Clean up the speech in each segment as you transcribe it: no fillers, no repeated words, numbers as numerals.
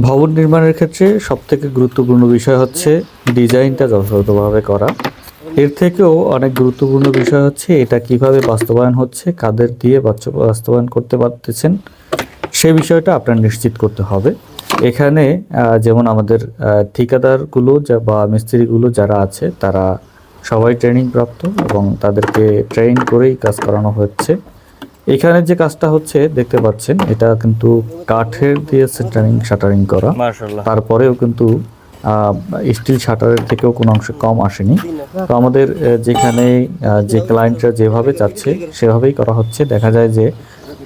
ভবন নির্মাণের ক্ষেত্রে সবথেকে গুরুত্বপূর্ণ বিষয় হচ্ছে ডিজাইনটা যথাযথভাবে করা। এর থেকেও অনেক গুরুত্বপূর্ণ বিষয় হচ্ছে এটা কিভাবে বাস্তবায়ন হচ্ছে, কাদের দিয়ে বাস্তবায়ন করতে পারতেছেন, সে বিষয়টা আপনার নিশ্চিত করতে হবে। এখানে যেমন আমাদের ঠিকাদারগুলো বা মিস্ত্রিগুলো যারা আছে তারা সবাই ট্রেনিং প্রাপ্ত এবং তাদেরকে ট্রেন করেই কাজ করানো হচ্ছে। এখানে যে কাজটা হচ্ছে দেখতে পাচ্ছেন, এটা কিন্তু কাঠের দিয়ে সেন্টারিং শাটারিং করা। মাশাআল্লাহ। তারপরেও কিন্তু স্টিল শাটারের থেকেও কোনো অংশে কম আসেনি। তো আমাদের যেখানে যে ক্লায়েন্টরা যেভাবে চাচ্ছে সেভাবেই করা হচ্ছে। দেখা যায় যে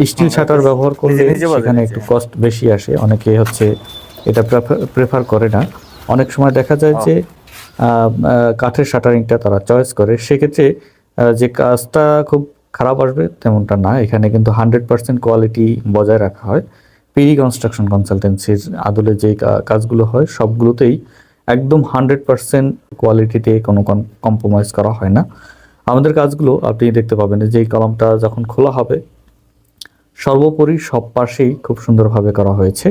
স্টিল শাটার ব্যবহার করলে সেখানে একটু কস্ট বেশি আসে, অনেকে হচ্ছে এটা প্রেফার করে না। অনেক সময় দেখা যায় যে কাঠের শাটারিংটা তারা চয়েস করে। সেক্ষেত্রে যে কাজটা খুব খারাপ আসবে তেমনটা না, এখানে কিন্তু 100% কোয়ালিটি বজায় রাখা হয়। পিডি কনস্ট্রাকশন কনসালটেন্সির আদলে যে কাজগুলো হয় সবগুলোতেই একদম 100% কোয়ালিটিতে কোনো কম্প্রোমাইজ করা হয় না। আমাদের কাজগুলো আপনি দেখতে পাবেন যে এই কলমটা যখন খোলা হবে সর্বোপরি সব পাশেই খুব সুন্দরভাবে করা হয়েছে।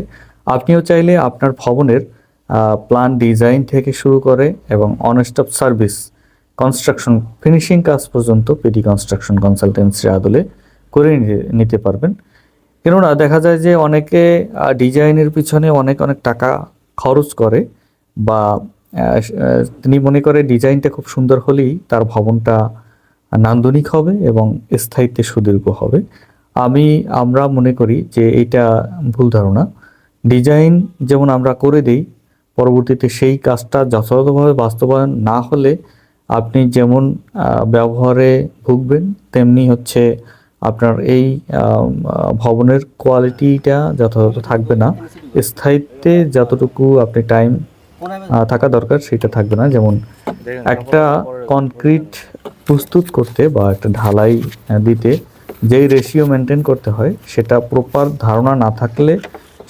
আপনিও চাইলে আপনার ভবনের প্ল্যান ডিজাইন থেকে শুরু করে এবং on stop service, construction, finishing কাজ পর্যন্ত পিডি কনস্ট্রাকশন কনসালটেন্সির আদলে করে নিতে পারবেন। কেননা দেখা যায় যে অনেকে ডিজাইনের পিছনে অনেক অনেক টাকা খরচ করে বা তিনি মনে করে ডিজাইনটা খুব সুন্দর হলেই তার ভবনটা নান্দনিক হবে এবং স্থায়িত্বে সুদীর্ঘ হবে। আমরা মনে করি যে এটা ভুল ধারণা। ডিজাইন যেমন আমরা করে দিই, পরবর্তীতে সেই কাজটা যথাযথভাবে বাস্তবায়ন না হলে আপনি যেমন ব্যবহারে ভুগবেন, তেমনি হচ্ছে আপনার এই ভবনের কোয়ালিটিটা যথাযথ থাকবে না। স্থায়িত্বে যতটুকু আপনি টাইম থাকা দরকার সেটা থাকবে না। যেমন একটা কনক্রিট প্রস্তুত করতে বা একটা ঢালাই দিতে যেই রেশিও মেনটেন করতে হয় সেটা প্রপার ধারণা না থাকলে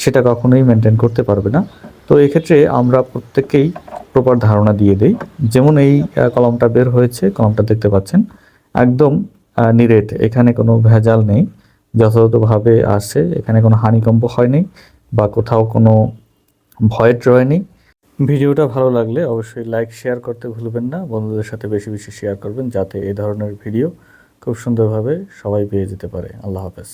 সেটা কখনোই মেনটেন করতে পারবে না। তো এক্ষেত্রে আমরা প্রত্যেকেই প্রপার ধারণা দিয়ে দেই। যেমন এই কলমটা বের হয়েছে, কলমটা দেখতে পাচ্ছেন একদম নিরেট, এখানে কোনো ভেজাল নেই, যথাযথভাবে আসছে, এখানে কোনো হানিকম্প হয়নি বা কোথাও কোনো ভয়েড রয়নি। ভিডিওটা ভালো লাগলে অবশ্যই লাইক শেয়ার করতে ভুলবেন না, বন্ধুদের সাথে বেশি বেশি শেয়ার করবেন যাতে এই ধরনের ভিডিও খুব সুন্দরভাবে সবাই পেয়ে যেতে পারে। আল্লাহ হাফেজ।